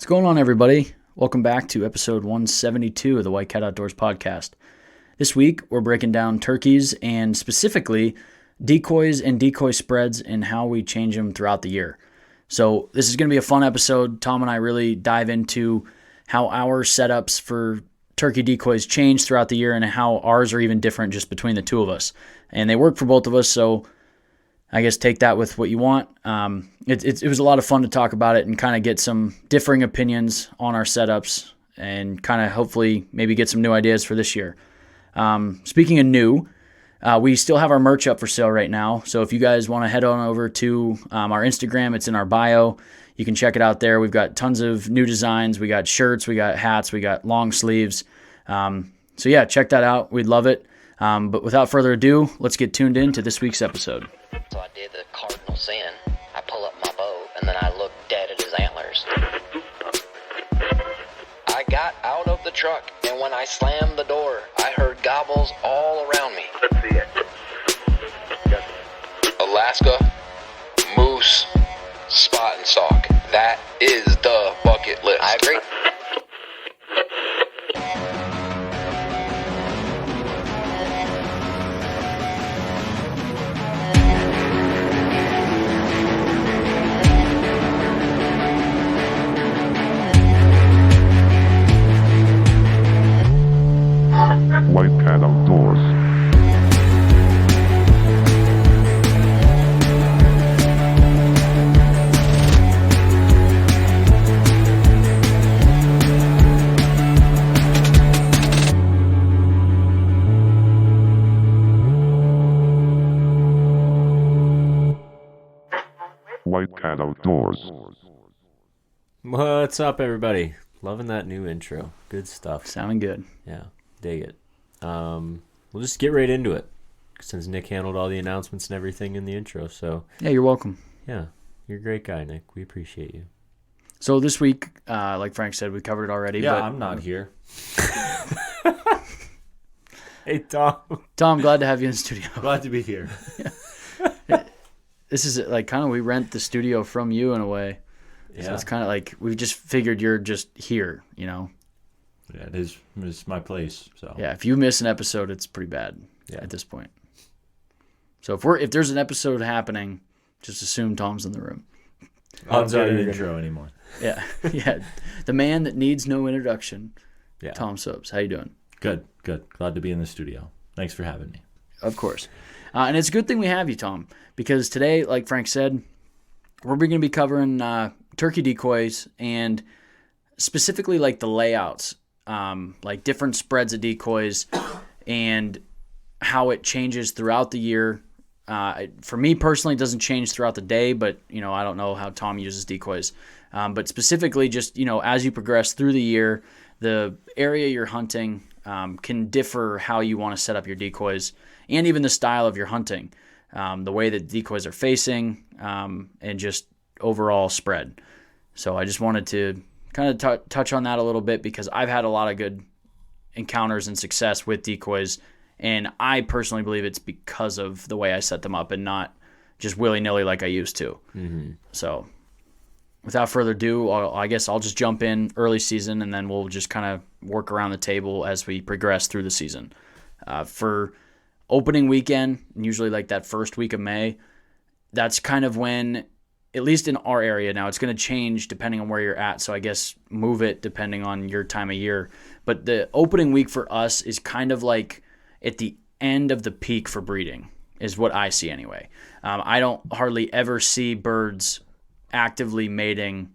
What's going on, everybody? Welcome back to episode 172 of the White Cat Outdoors podcast. This week, we're breaking down turkeys and specifically decoys and decoy spreads and how we change them throughout the year. So this is going to be a fun episode. Tom and I really dive into how our setups for turkey decoys change throughout the year and how ours are even different just between the two of us. And they work for both of us, so I guess take that with what you want. It was a lot of fun to talk about it and kind of get some differing opinions on our setups and kind of hopefully maybe get some new ideas for this year. Speaking of new, we still have our merch up for sale right now. So if you guys want to head on over to our Instagram, it's in our bio. You can check it out there. We've got tons of new designs. We got shirts, we got hats, we got long sleeves. So yeah, check that out. We'd love it. But without further ado, let's get tuned in to this week's episode. So I did the cardinal sin. I pull up my bow, and then I look dead at his antlers. I got out of the truck, and when I slammed the door, I heard gobbles all around me. Let's see it. Alaska, moose, spot and sock. That is the bucket list. I agree. White Cat Outdoors. White Cat Outdoors. What's up, everybody? Loving that new intro. Good stuff. Sounding good. Yeah, dig it. We'll just get right into it since Nick handled all the announcements and everything in the intro. So, Yeah, you're welcome. yeah, you're a great guy, Nick. We appreciate you. So this week, like Frank said, we covered it already. Yeah, but I'm not here. Hey, Tom. Tom, glad to have you in the studio. Glad to be here. This is like kind of we rent the studio from you in a way. So Yeah. it's kind of like we just figured you're just here, you know? Yeah, it's my place. So Yeah, if you miss an episode, it's pretty bad at this point. So if there's an episode happening, just assume Tom's in the room. I'll not an you're intro anymore. Yeah, yeah. The man that needs no introduction, Yeah. Tom Soaps. How you doing? Good. Glad to be in the studio. Thanks for having me. Of course. And it's a good thing we have you, Tom, because today, like Frank said, we're going to be covering turkey decoys and specifically like the layouts, like different spreads of decoys and how it changes throughout the year. For me personally, it doesn't change throughout the day, but I don't know how Tom uses decoys. But specifically, just as you progress through the year, the area you're hunting can differ how you want to set up your decoys and even the style of your hunting, the way that decoys are facing, and just overall spread. So I just wanted to kind of touch on that a little bit because I've had a lot of good encounters and success with decoys, and I personally believe it's because of the way I set them up and not just willy-nilly like I used to. Mm-hmm. So without further ado, I guess I'll just jump in early season, and then we'll just kind of work around the table as we progress through the season. For opening weekend, usually like that first week of May, that's kind of when, at least in our area now, it's going to change depending on where you're at. So I guess move it depending on your time of year. But the opening week for us is kind of like at the end of the peak for breeding, is what I see anyway. I don't hardly ever see birds actively mating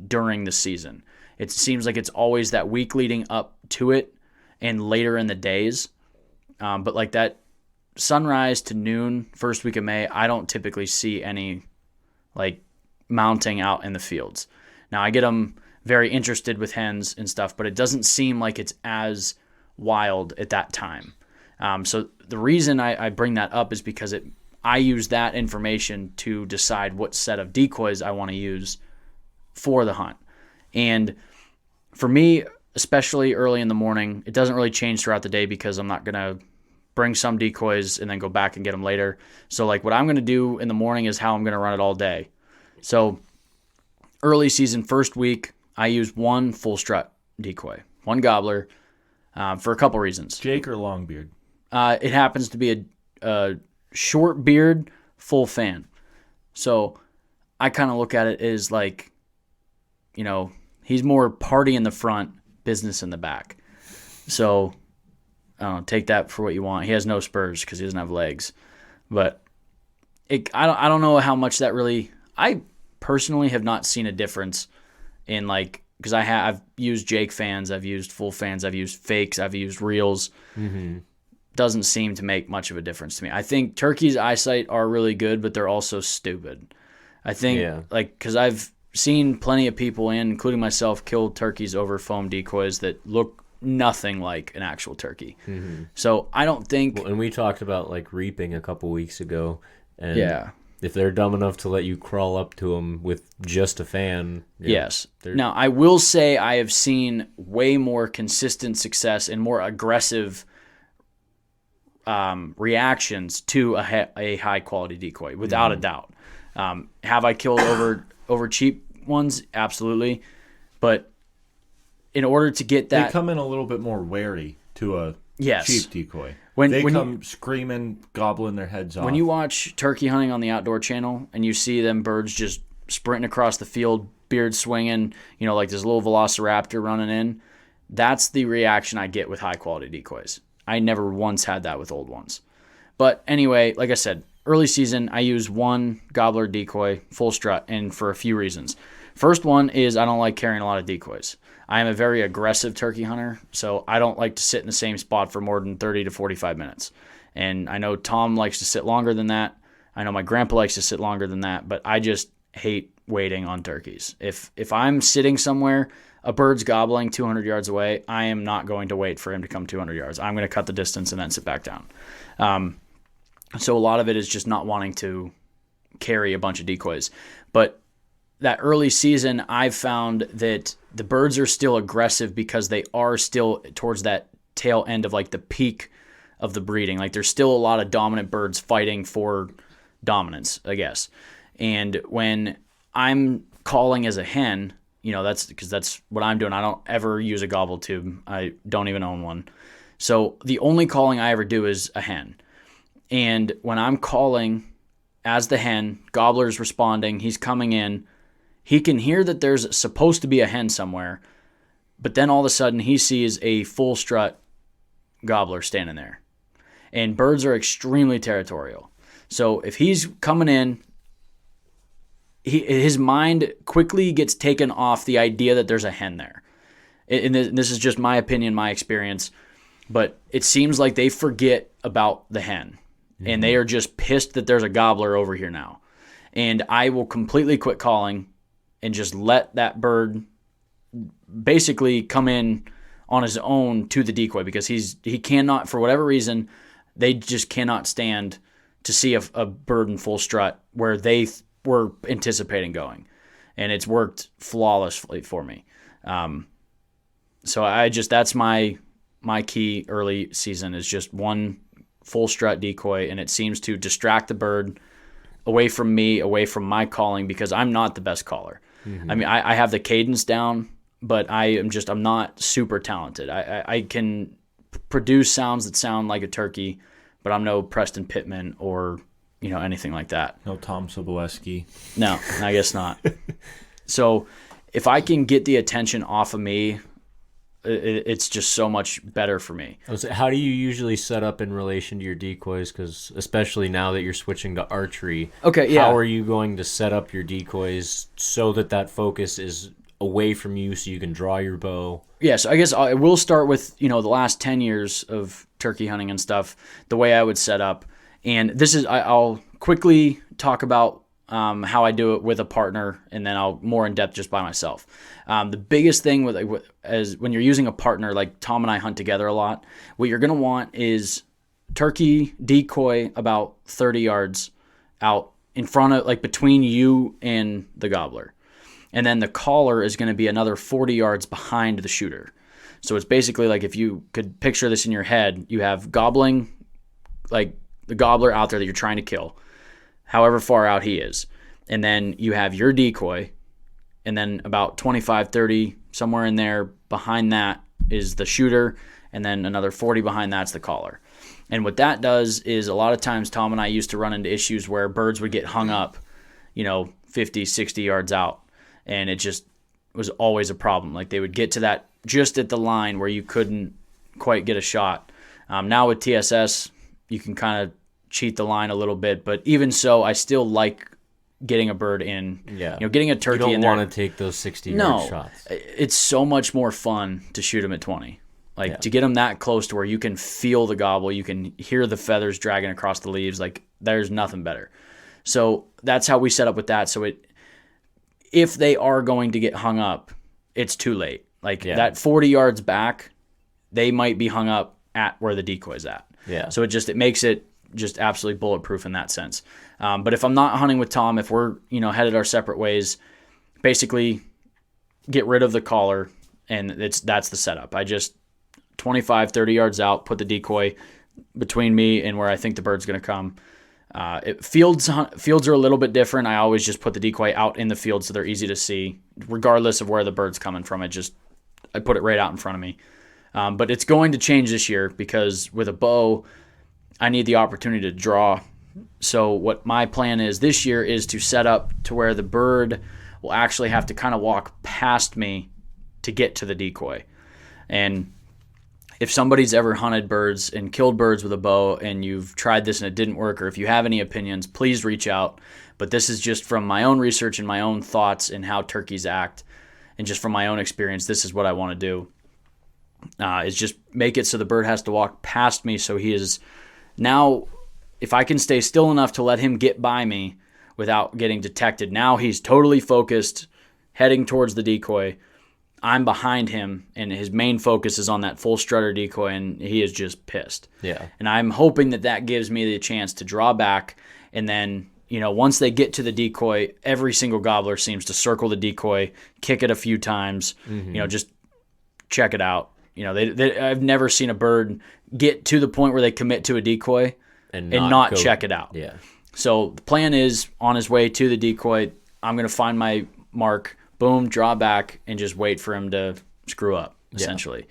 during the season. It seems like it's always that week leading up to it and later in the days. But like that sunrise to noon, first week of May, I don't typically see any like mounting out in the fields. Now I get them very interested with hens and stuff, but it doesn't seem like it's as wild at that time. So the reason I bring that up is because I use that information to decide what set of decoys I want to use for the hunt. And for me, especially early in the morning, it doesn't really change throughout the day because I'm not going to bring some decoys and then go back and get them later. So like what I'm going to do in the morning is how I'm going to run it all day. So early season, first week, I use one full strut decoy, one gobbler, for a couple reasons. Jake or Longbeard? It happens to be a short beard, full fan. So I kind of look at it as like, he's more party in the front, business in the back. So I don't know, take that for what you want. He has no spurs because he doesn't have legs. But I don't know how much that really. I personally have not seen a difference in because I've used Jake fans, I've used full fans, I've used fakes, I've used reels. Mm-hmm. Doesn't seem to make much of a difference to me. I think turkeys' eyesight are really good, but they're also stupid. I think because I've seen plenty of people, including myself, kill turkeys over foam decoys that look nothing like an actual turkey. Mm-hmm. So I don't think. Well, and we talked about reaping a couple weeks ago, and if they're dumb enough to let you crawl up to them with just a fan. Yes. Now I will say I have seen way more consistent success and more aggressive reactions to a high quality decoy, without a doubt. Have I killed over cheap ones? Absolutely, but in order to get that, they come in a little bit more wary to a cheap decoy. When they come screaming, gobbling their heads off. When you watch turkey hunting on the Outdoor Channel and you see them birds just sprinting across the field, beard swinging, like this little velociraptor running in, that's the reaction I get with high quality decoys. I never once had that with old ones. But anyway, like I said, early season, I use one gobbler decoy, full strut, and for a few reasons. First one is I don't like carrying a lot of decoys. I am a very aggressive turkey hunter, so I don't like to sit in the same spot for more than 30 to 45 minutes. And I know Tom likes to sit longer than that. I know my grandpa likes to sit longer than that, but I just hate waiting on turkeys. If I'm sitting somewhere, a bird's gobbling 200 yards away, I am not going to wait for him to come 200 yards. I'm going to cut the distance and then sit back down. So a lot of it is just not wanting to carry a bunch of decoys. But that early season, I've found that the birds are still aggressive because they are still towards that tail end of the peak of the breeding. There's still a lot of dominant birds fighting for dominance, I guess. And when I'm calling as a hen, that's because that's what I'm doing. I don't ever use a gobble tube. I don't even own one. So the only calling I ever do is a hen. And when I'm calling as the hen, gobbler's responding, he's coming in, he can hear that there's supposed to be a hen somewhere, but then all of a sudden he sees a full strut gobbler standing there. And birds are extremely territorial. So if he's coming in, his mind quickly gets taken off the idea that there's a hen there. And this is just my opinion, my experience, but it seems like they forget about the hen. And they are just pissed that there's a gobbler over here now. And I will completely quit calling and just let that bird basically come in on his own to the decoy, because he cannot, for whatever reason, they just cannot stand to see a bird in full strut where they were anticipating going. And it's worked flawlessly for me. So that's my key early season is just one full strut decoy, and it seems to distract the bird away from me, away from my calling, because I'm not the best caller. Mm-hmm. I mean, I have the cadence down, but I'm not super talented. I can produce sounds that sound like a turkey, but I'm no Preston Pittman or anything like that. No Tom Sobolewski. No, I guess not. So if I can get the attention off of me, it's just so much better for me. How do you usually set up in relation to your decoys? Because especially now that you're switching to archery, how are you going to set up your decoys so that focus is away from you so you can draw your bow? Yeah, so I guess I will start with the last 10 years of turkey hunting and stuff, the way I would set up. And this is I'll quickly talk about how I do it with a partner, and then I'll more in depth just by myself. The biggest thing as when you're using a partner, like Tom and I hunt together a lot, what you're going to want is turkey decoy about 30 yards out in front of, between you and the gobbler. And then the caller is going to be another 40 yards behind the shooter. So it's basically if you could picture this in your head, you have gobbling, the gobbler out there that you're trying to kill, however far out he is. And then you have your decoy, and then about 25, 30, somewhere in there behind that is the shooter, and then another 40 behind that's the caller. And what that does is a lot of times Tom and I used to run into issues where birds would get hung up, 50, 60 yards out, and it just was always a problem. Like they would get to that just at the line where you couldn't quite get a shot. Now with TSS, you can kind of cheat the line a little bit, but even so, I still like getting a bird in. Yeah. Getting a turkey in there. You don't want to take those 60-yard shots. It's so much more fun to shoot them at 20. To get them that close to where you can feel the gobble, you can hear the feathers dragging across the leaves, there's nothing better. So that's how we set up with that. So if they are going to get hung up, it's too late. That 40 yards back, they might be hung up at where the decoy's at. Yeah. So it makes it just absolutely bulletproof in that sense. But if I'm not hunting with Tom, if we're headed our separate ways, basically get rid of the collar, and that's the setup. I just 25, 30 yards out, put the decoy between me and where I think the bird's going to come. Fields are a little bit different. I always just put the decoy out in the field so they're easy to see, regardless of where the bird's coming from. I put it right out in front of me. But it's going to change this year because with a bow, I need the opportunity to draw. So what my plan is this year is to set up to where the bird will actually have to kind of walk past me to get to the decoy. And if somebody's ever hunted birds and killed birds with a bow and you've tried this and it didn't work, or if you have any opinions, please reach out. But this is just from my own research and my own thoughts and how turkeys act, and just from my own experience, this is what I want to do. Is just make it so the bird has to walk past me, so he is now, if I can stay still enough to let him get by me without getting detected, now he's totally focused, heading towards the decoy. I'm behind him, and his main focus is on that full strutter decoy, and he is just pissed. Yeah. And I'm hoping that gives me the chance to draw back, and then, once they get to the decoy, every single gobbler seems to circle the decoy, kick it a few times, just check it out. I've never seen a bird get to the point where they commit to a decoy and not check it out. Yeah. So the plan is, on his way to the decoy, I'm going to find my mark, boom, draw back, and just wait for him to screw up, essentially.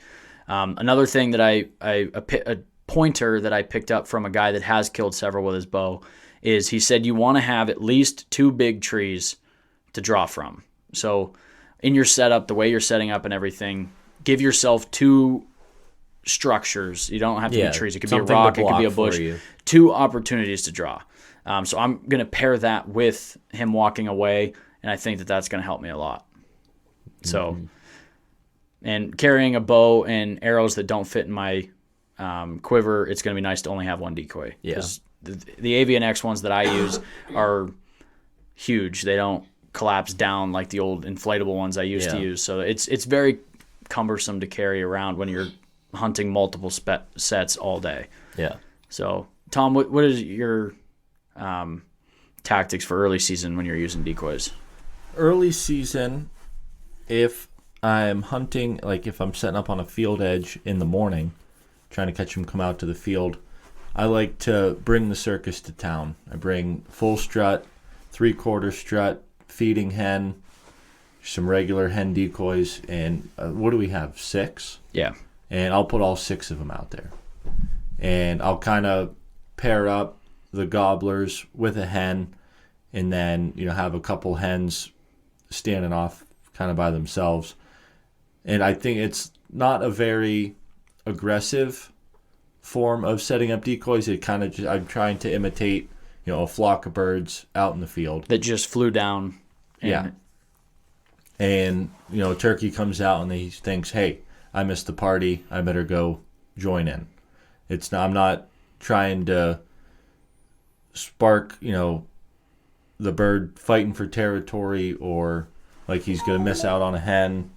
Yeah. Another thing that a pointer that I picked up from a guy that has killed several with his bow is he said you want to have at least 2 big trees to draw from. So in your setup, the way you're setting up and everything, give yourself 2 structures. You don't have to be trees. It could be a rock. It could be a bush. 2 opportunities to draw. So I'm going to pair that with him walking away, and I think that's going to help me a lot. So, and carrying a bow and arrows that don't fit in my quiver, it's going to be nice to only have 1 decoy. Because the Avian X ones that I use are huge. They don't collapse down like the old inflatable ones I used to use. So it's very cumbersome to carry around when you're hunting multiple sets all day. Yeah. So, Tom, what is your tactics for early season when you're using decoys? Early season, if I'm hunting, if I'm setting up on a field edge in the morning, trying to catch them come out to the field, I like to bring the circus to town. I bring full strut, 3/4 strut, feeding hen, some regular hen decoys, and what do we have, 6? Yeah. And I'll put all 6 of them out there. And I'll kind of pair up the gobblers with a hen, and then, have a couple hens standing off kind of by themselves. And I think it's not a very aggressive form of setting up decoys. It kind of I'm trying to imitate, a flock of birds out in the field. That just flew down. And, turkey comes out and he thinks, hey, I missed the party. I better go join in. I'm not trying to spark, the bird fighting for territory or like he's going to miss out on a hen.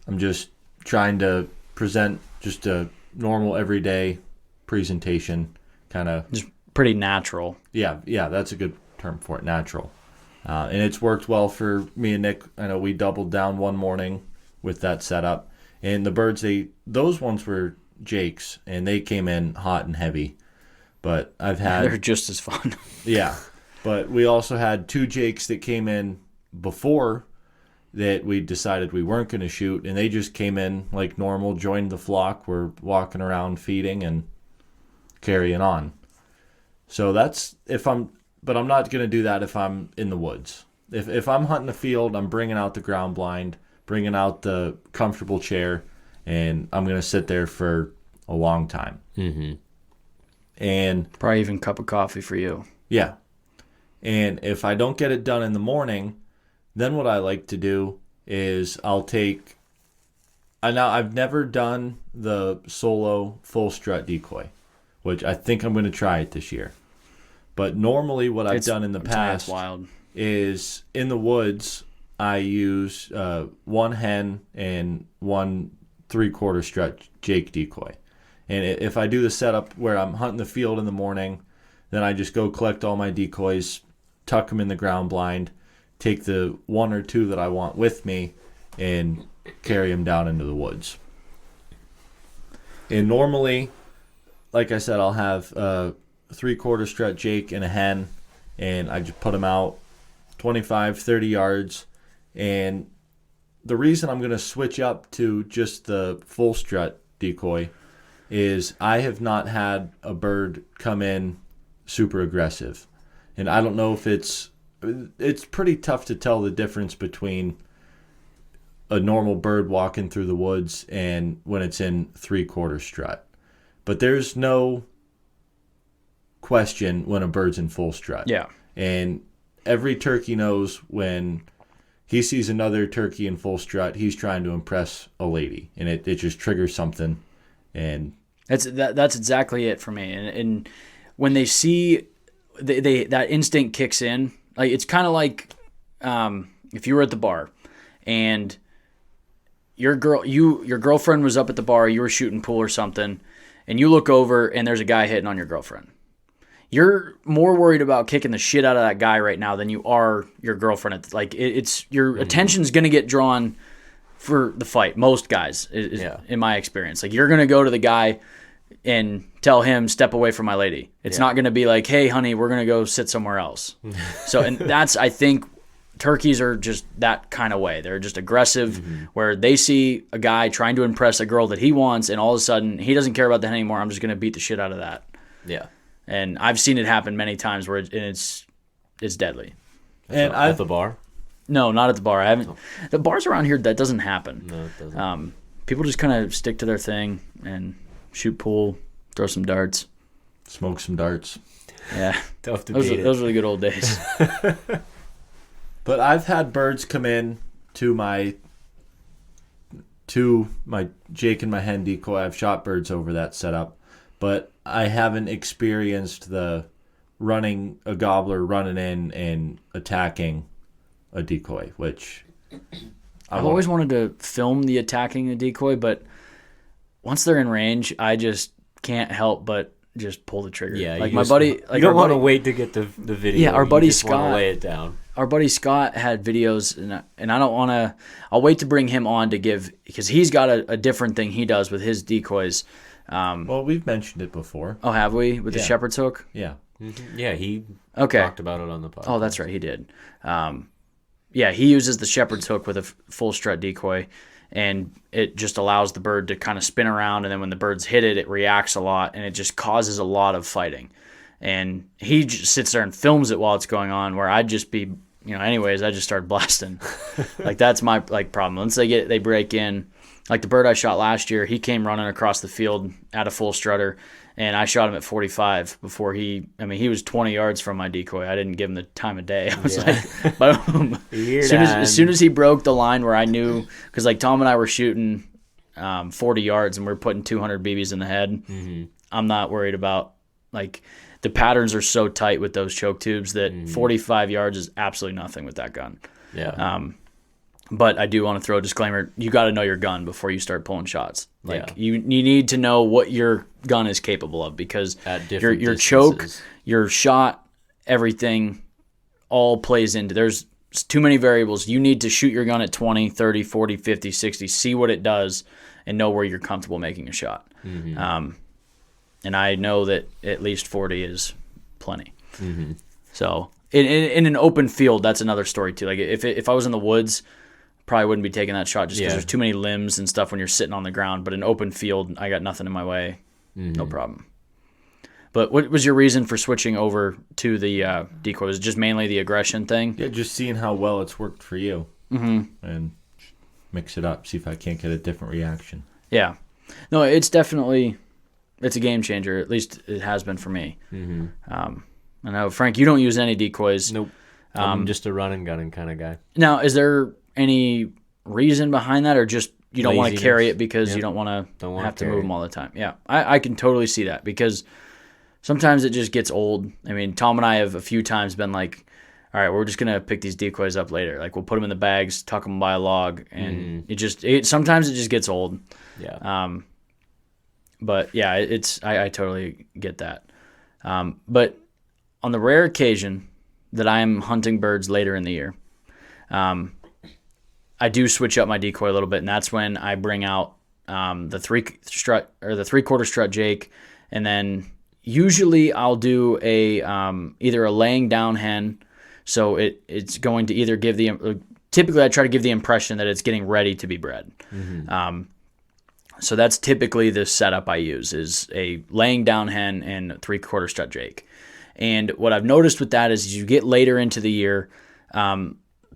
I'm just trying to present just a normal everyday presentation, kind of. Just pretty natural. Yeah, that's a good term for it, natural. And it's worked well for me and Nick. I know we doubled down one morning with that setup. And the birds, those ones were jakes, and they came in hot and heavy. But I've had... They're just as fun. Yeah. But we also had 2 jakes that came in before that we decided we weren't going to shoot, and they just came in like normal, joined the flock. We're walking around feeding and carrying on. So that's but I'm not going to do that if I'm in the woods. If I'm hunting the field, I'm bringing out the ground blind, bringing out the comfortable chair, and I'm going to sit there for a long time. Mm-hmm. And probably even a cup of coffee for you. Yeah. And if I don't get it done in the morning, then what I like to do is I've never done the solo full strut decoy, which I think I'm going to try it this year. But normally what I've done in the past is in the woods, I use one hen and 1 3/4 strut Jake decoy. And if I do the setup where I'm hunting the field in the morning, then I just go collect all my decoys, tuck them in the ground blind, take the 1 or 2 that I want with me, and carry them down into the woods. And normally, like I said, I'll have a 3/4 strut Jake and a hen, and I just put them out 25, 30 yards. And the reason I'm going to switch up to just the full strut decoy is I have not had a bird come in super aggressive. And I don't know if it's pretty tough to tell the difference between a normal bird walking through the woods and when it's in 3/4 strut. But there's no question when a bird's in full strut. Yeah. And every turkey knows when he sees another turkey in full strut, he's trying to impress a lady. And it just triggers something. And that's exactly it for me. And when they see that instinct kicks in, like it's kind of like if you were at the bar and your girlfriend was up at the bar, you were shooting pool or something, and you look over and there's a guy hitting on your girlfriend. You're more worried about kicking the shit out of that guy right now than you are your girlfriend. It's your attention's going to get drawn for the fight. Most guys, in my experience, like you're going to go to the guy and tell him step away from my lady. It's not going to be like, hey, honey, we're going to go sit somewhere else. So, and that's, I think, turkeys are just that kind of way. They're just aggressive, where they see a guy trying to impress a girl that he wants, and all of a sudden he doesn't care about that anymore. I'm just going to beat the shit out of that. Yeah. And I've seen it happen many times where it's deadly. And at the bar? No, not at the bar. I haven't. The bars around here, that doesn't happen. No, it doesn't. People just kind of stick to their thing and shoot pool, throw some darts, smoke some darts. Yeah, tough to those beat. Those were the good old days. But I've had birds come in to my Jake and my hen decoy. I've shot birds over that setup, but I haven't experienced the a gobbler running in and attacking a decoy, which I've always wanted to film the attacking the decoy, but once they're in range, I just can't help but just pull the trigger. Yeah, like my buddy. Like you don't want to wait to get the video. Yeah, our buddy you just Scott lay it down. Our buddy Scott had videos, and I don't want to. I'll wait to bring him on to give, because he's got a different thing he does with his decoys. Well, we've mentioned it before. Oh, have we? With the shepherd's hook? Yeah. Mm-hmm. Yeah, he Okay. talked about it on the podcast. Oh, that's right, he did. Yeah, he uses the shepherd's hook with a full strut decoy, and it just allows the bird to kind of spin around, and then when the birds hit it, it reacts a lot, and it just causes a lot of fighting. And he just sits there and films it while it's going on, where I'd just be, anyways, I just start blasting. Like, that's my problem. Once they break in, like the bird I shot last year, he came running across the field at a full strutter, and I shot him at 45 before he was 20 yards from my decoy. I didn't give him the time of day. I was like, boom. As soon as he broke the line where I knew, because like Tom and I were shooting 40 yards and we are putting 200 BBs in the head. Mm-hmm. I'm not worried about, like, the patterns are so tight with those choke tubes that 45 yards is absolutely nothing with that gun. Yeah. But I do want to throw a disclaimer. You got to know your gun before you start pulling shots. Like you need to know what your gun is capable of, because your choke, your shot, everything all plays into. There's too many variables. You need to shoot your gun at 20, 30, 40, 50, 60, see what it does, and know where you're comfortable making a shot. Mm-hmm. And I know that at least 40 is plenty. Mm-hmm. So In an open field, that's another story too. Like if I was in the woods, probably wouldn't be taking that shot just because there's too many limbs and stuff when you're sitting on the ground. But in open field, I got nothing in my way, no problem. But what was your reason for switching over to the decoy? Was it just mainly the aggression thing? Yeah, just seeing how well it's worked for you, and mix it up, see if I can't get a different reaction. Yeah, no, it's definitely a game changer. At least it has been for me. I know, Frank, you don't use any decoys. Nope. I'm just a run and gunning kind of guy. Now, is there any reason behind that, or just you don't want to carry it because you don't want to have to move them all the time? Yeah, I can totally see that because sometimes it just gets old. I mean, Tom and I have a few times been like, all right, we're just going to pick these decoys up later. Like, we'll put them in the bags, tuck them by a log, and sometimes it just gets old. Yeah. But yeah, I totally get that. But on the rare occasion that I'm hunting birds later in the year, I do switch up my decoy a little bit, and that's when I bring out the 3/4 strut Jake, and then usually I'll do either a laying down hen, so it's going to either give typically I try to give the impression that it's getting ready to be bred. So that's typically the setup I use is a laying down hen and 3/4 strut Jake. And what I've noticed with that is as you get later into the year,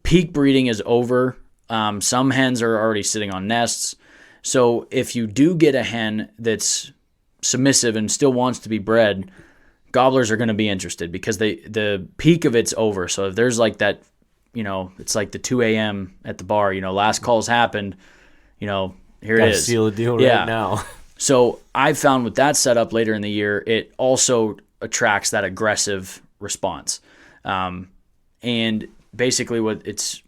peak breeding is over. Some hens are already sitting on nests. So if you do get a hen that's submissive and still wants to be bred, gobblers are going to be interested because the peak of it's over. So if there's like that, it's like the 2 a.m. at the bar, last call's happened, here it is. Seal a deal right now. So I found with that setup later in the year, it also attracts that aggressive response. And basically what it's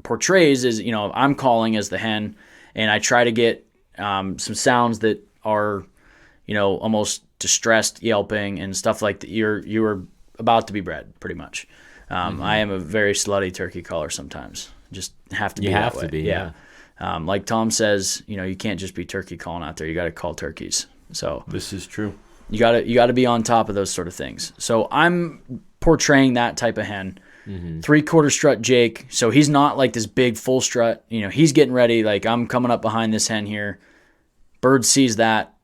portrays is, I'm calling as the hen, and I try to get some sounds that are, almost distressed yelping and stuff like that. You are about to be bred, pretty much. I am a very slutty turkey caller sometimes. Just have to be that way. To be, yeah. Like Tom says, you can't just be turkey calling out there. You got to call turkeys. So this is true. You got to be on top of those sort of things. So I'm portraying that type of hen. 3/4 strut Jake. So he's not like this big full strut. He's getting ready. Like, I'm coming up behind this hen here. Bird sees that.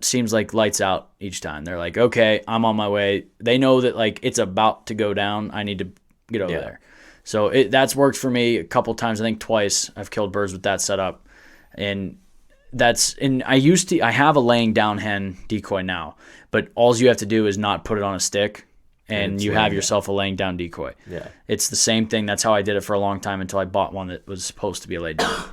Seems like lights out each time. They're like, okay, I'm on my way. They know that like it's about to go down. I need to get over there. So that's worked for me a couple times. I think twice I've killed birds with that setup. And I have a laying down hen decoy now, but all you have to do is not put it on a stick, and you have yourself a laying down decoy. Yeah, it's the same thing. That's how I did it for a long time until I bought one that was supposed to be a laid down.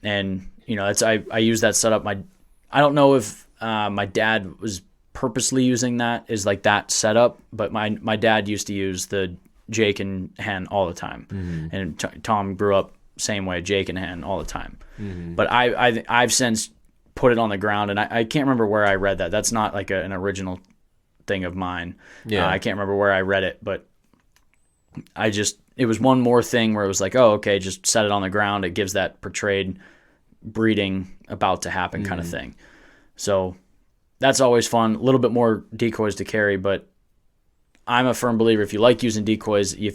And I use that setup. I don't know if my dad was purposely using that as like that setup, but my dad used to use the Jake and hen all the time, and Tom grew up same way, Jake and hen all the time. But I've since put it on the ground, and I can't remember where I read that. That's not like an original thing of mine. I can't remember where I read it, but it was one more thing where it was like, oh, okay, just set it on the ground. It gives that portrayed breeding about to happen kind of thing. So that's always fun. A little bit more decoys to carry, but I'm a firm believer if you like using decoys, I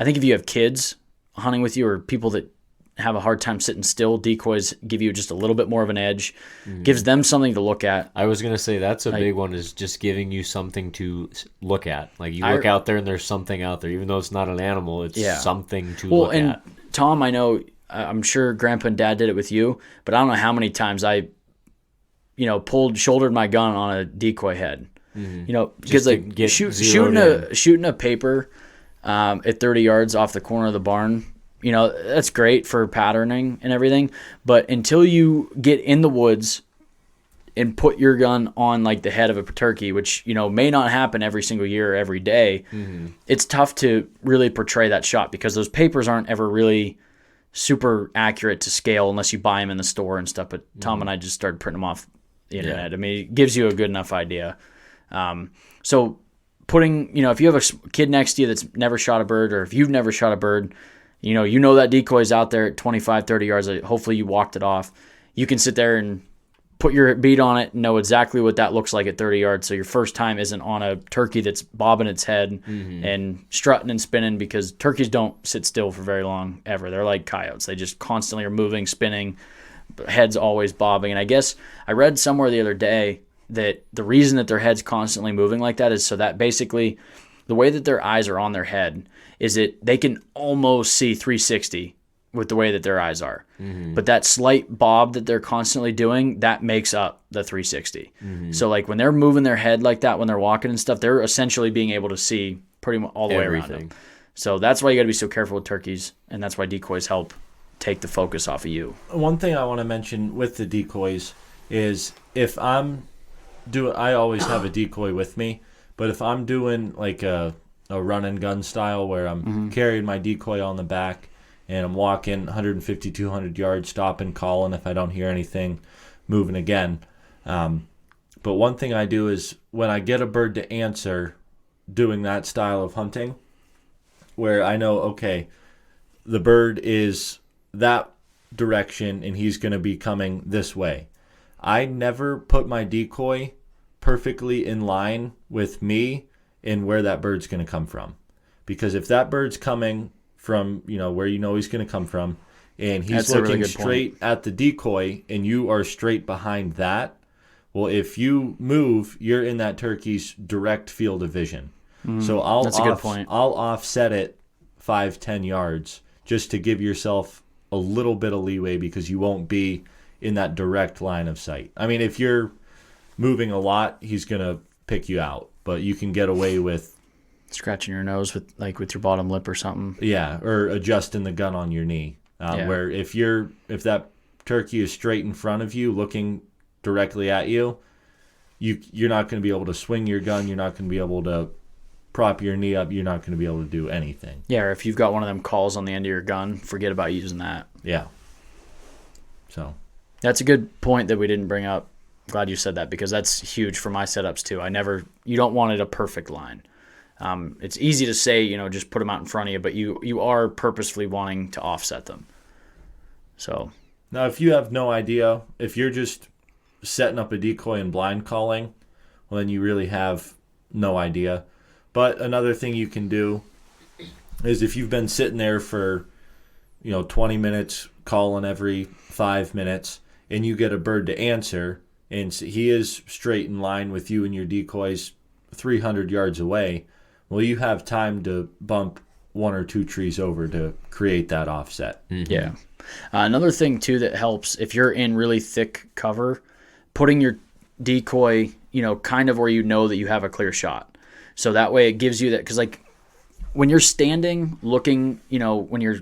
think if you have kids hunting with you or people that have a hard time sitting still, decoys give you just a little bit more of an edge, gives them something to look at. I was going to say that's a big one, is just giving you something to look at. Like you look out there and there's something out there. Even though it's not an animal, it's something to look at. And Tom, I know, I'm sure Grandpa and Dad did it with you, but I don't know how many times I, shouldered my gun on a decoy head. Because like shooting a paper at 30 yards off the corner of the barn, that's great for patterning and everything. But until you get in the woods and put your gun on like the head of a turkey, which, may not happen every single year or every day, it's tough to really portray that shot because those papers aren't ever really super accurate to scale unless you buy them in the store and stuff. But Tom and I just started printing them off the internet. I mean, it gives you a good enough idea. So putting, if you have a kid next to you that's never shot a bird, or if you've never shot a bird, that decoy's out there at 25, 30 yards. Hopefully you walked it off. You can sit there and put your bead on it and know exactly what that looks like at 30 yards. So your first time isn't on a turkey that's bobbing its head and strutting and spinning, because turkeys don't sit still for very long ever. They're like coyotes. They just constantly are moving, spinning, head's always bobbing. And I guess I read somewhere the other day that the reason that their head's constantly moving like that is so that basically the way that their eyes are on their head is that they can almost see 360 with the way that their eyes are. But that slight bob that they're constantly doing, that makes up the 360. So like when they're moving their head like that, when they're walking and stuff, they're essentially being able to see pretty much all the way around them. So that's why you got to be so careful with turkeys, and that's why decoys help take the focus off of you. One thing I want to mention with the decoys is if I always have a decoy with me, but if I'm doing like a run and gun style where I'm carrying my decoy on the back and I'm walking 150, 200 yards, stopping, calling if I don't hear anything, moving again. But one thing I do is when I get a bird to answer doing that style of hunting, where I know, okay, the bird is that direction and he's going to be coming this way. I never put my decoy perfectly in line with me and where that bird's going to come from. Because if that bird's coming from, where he's going to come from, and he's looking straight at the decoy and you are straight behind that, well, if you move, you're in that turkey's direct field of vision. So I'll offset it 5-10 yards just to give yourself a little bit of leeway, because you won't be in that direct line of sight. I mean, if you're moving a lot, he's going to pick you out, but you can get away with scratching your nose with your bottom lip or something. Yeah, or adjusting the gun on your knee. Where if that turkey is straight in front of you, looking directly at you, you're not going to be able to swing your gun. You're not going to be able to prop your knee up. You're not going to be able to do anything. Yeah, or if you've got one of them calls on the end of your gun, forget about using that. Yeah. So that's a good point that we didn't bring up. Glad you said that, because that's huge for my setups too. You don't want it a perfect line. It's easy to say, just put them out in front of you, but you are purposefully wanting to offset them. So now, if you have no idea, if you're just setting up a decoy and blind calling, well, then you really have no idea. But another thing you can do is if you've been sitting there for 20 minutes calling every 5 minutes, and you get a bird to answer, and he is straight in line with you and your decoys 300 yards away, well, you have time to bump 1 or 2 trees over to create that offset. Yeah. Another thing, too, that helps, if you're in really thick cover, putting your decoy, kind of where that you have a clear shot. So that way it gives you that, because when you're standing, looking, when you're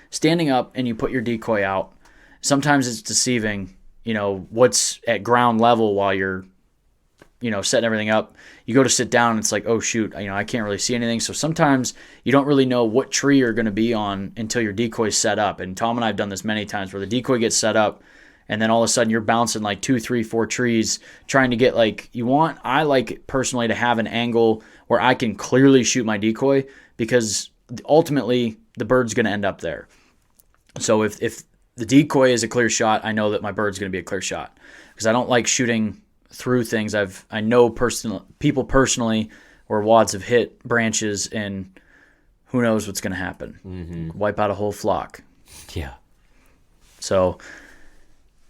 standing up and you put your decoy out, sometimes it's deceiving, what's at ground level while you're, setting everything up. You go to sit down and it's like, oh shoot, I can't really see anything. So sometimes you don't really know what tree you're going to be on until your decoy's set up. And Tom and I have done this many times where the decoy gets set up and then all of a sudden you're bouncing 2, 3, 4 trees trying to get I like personally to have an angle where I can clearly shoot my decoy, because ultimately the bird's going to end up there. So if the decoy is a clear shot, I know that my bird's going to be a clear shot, because I don't like shooting through things. I know people personally where wads have hit branches and who knows what's going to happen. Wipe out a whole flock. Yeah. So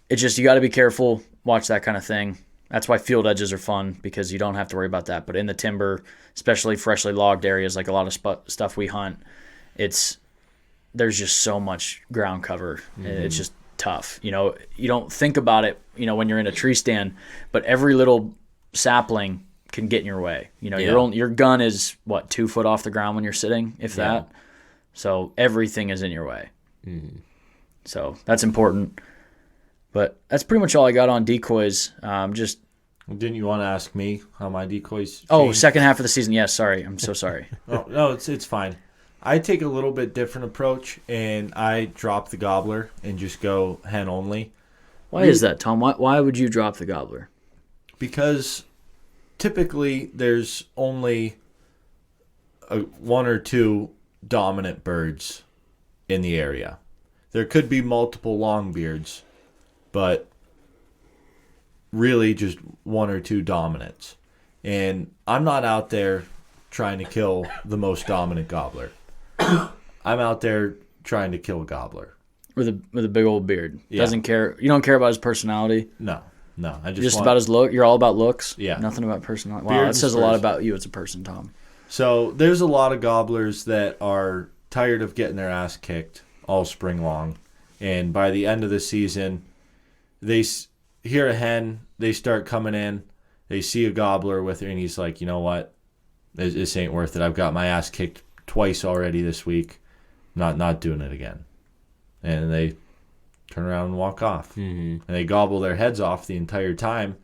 it's just, you got to be careful, watch that kind of thing. That's why field edges are fun, because you don't have to worry about that. But in the timber, especially freshly logged areas, like a lot of stuff we hunt, there's just so much ground cover. It's just tough. You don't think about it, when you're in a tree stand, but every little sapling can get in your way. Your gun is 2 foot off the ground when you're sitting, if that. So everything is in your way. So that's important. But that's pretty much all I got on decoys. Didn't you want to ask me how my decoys changed? Oh, second half of the season. Yes, sorry. I'm so sorry. No, it's fine. I take a little bit different approach, and I drop the gobbler and just go hen only. Why is that, Tom? Why would you drop the gobbler? Because typically there's only 1 or 2 dominant birds in the area. There could be multiple longbeards, but really just one or two dominants. And I'm not out there trying to kill the most dominant gobbler. I'm out there trying to kill a gobbler. With a big old beard. Yeah. Doesn't care. You don't care about his personality. No. I just about his look. You're all about looks. Yeah. Nothing about personality. Wow, Beard that says a lot about you as a person, Tom. So there's a lot of gobblers that are tired of getting their ass kicked all spring long. And by the end of the season, they hear a hen, they start coming in, they see a gobbler with her, and he's like, you know what? This ain't worth it. I've got my ass kicked twice already this week. Not doing it again. And they turn around and walk off. Mm-hmm. And they gobble their heads off the entire time,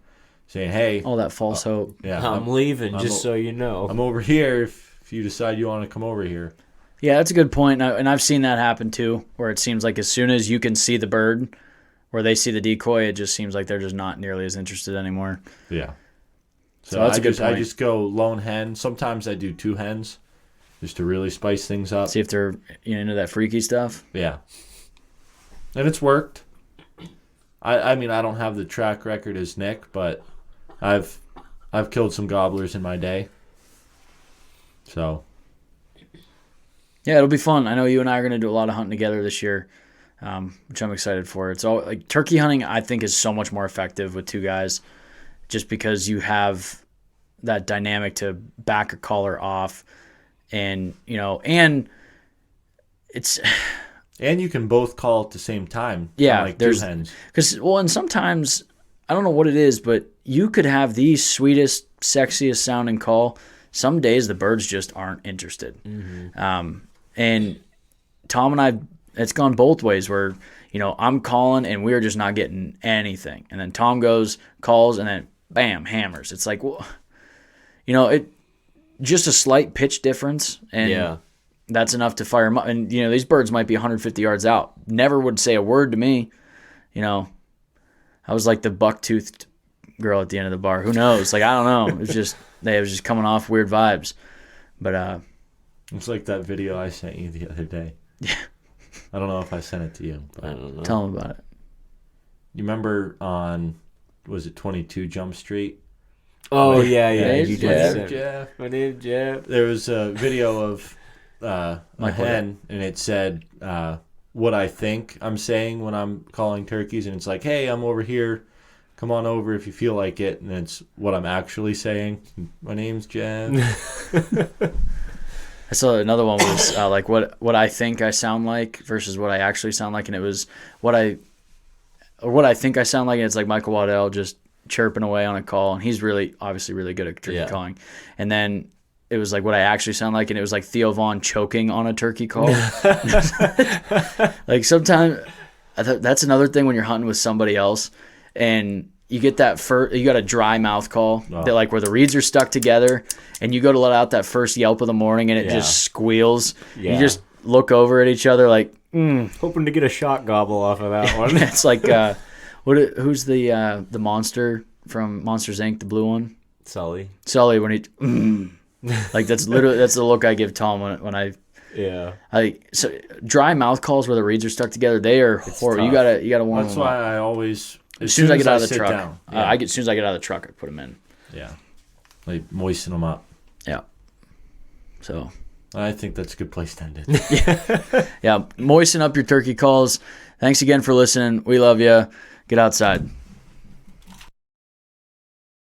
saying, hey. All that false hope. Yeah, I'm leaving, just so you know. I'm over here if you decide you want to come over here. Yeah, that's a good point. And I've seen that happen too, where it seems like as soon as you can see the bird or they see the decoy, it just seems like they're just not nearly as interested anymore. Yeah. So that's a good point. I just go lone hen. Sometimes I do two hens just to really spice things up. See if they're into that freaky stuff. Yeah. And it's worked. I mean, I don't have the track record as Nick, but I've killed some gobblers in my day. So... yeah, it'll be fun. I know you and I are going to do a lot of hunting together this year, which I'm excited for. It's all like turkey hunting. I think is so much more effective with two guys, just because you have that dynamic to back a caller off, and it's and you can both call at the same time. Yeah, like two hens. And sometimes I don't know what it is, but you could have the sweetest, sexiest sounding call. Some days the birds just aren't interested. Mm-hmm. And Tom and I, it's gone both ways where, I'm calling and we're just not getting anything. And then Tom calls, and then bam, hammers. It's like, well, it just a slight pitch difference. And that's enough to fire them up. And, these birds might be 150 yards out. Never would say a word to me. I was like the buck-toothed girl at the end of the bar. Who knows? Like, I don't know. It was just, they was just coming off weird vibes. But, it's like that video I sent you the other day. Yeah. I don't know if I sent it to you. But I don't know. Tell them about it. You remember on, was it 22 Jump Street? Oh, yeah. Hey, You Jeff. did. Jeff. My name's Jeff. There was a video of a hen, and it said what I think I'm saying when I'm calling turkeys. And it's like, hey, I'm over here. Come on over if you feel like it. And it's what I'm actually saying. My name's Jeff. I saw another one was like what I think I sound like versus what I actually sound like, and it was what I think I sound like, and it's like Michael Waddell just chirping away on a call, and he's obviously really good at turkey calling. And then it was like what I actually sound like, and it was like Theo Vaughn choking on a turkey call. Like sometimes that's another thing when you're hunting with somebody else, and you get that you got a dry mouth call that like where the reeds are stuck together, and you go to let out that first yelp of the morning, and it just squeals. Yeah. You just look over at each other like, hoping to get a shot gobble off of that one. It's like, who's the monster from Monsters Inc., the blue one? Sully when he, like that's the look I give Tom when I. Yeah. So dry mouth calls where the reeds are stuck together, they are horrible. You gotta warm them up. That's why I always. As soon as I get out of the truck, as soon as I get out of the truck, I put them in. Yeah, like moisten them up. Yeah. So. I think that's a good place to end it. Yeah. Moisten up your turkey calls. Thanks again for listening. We love you. Get outside.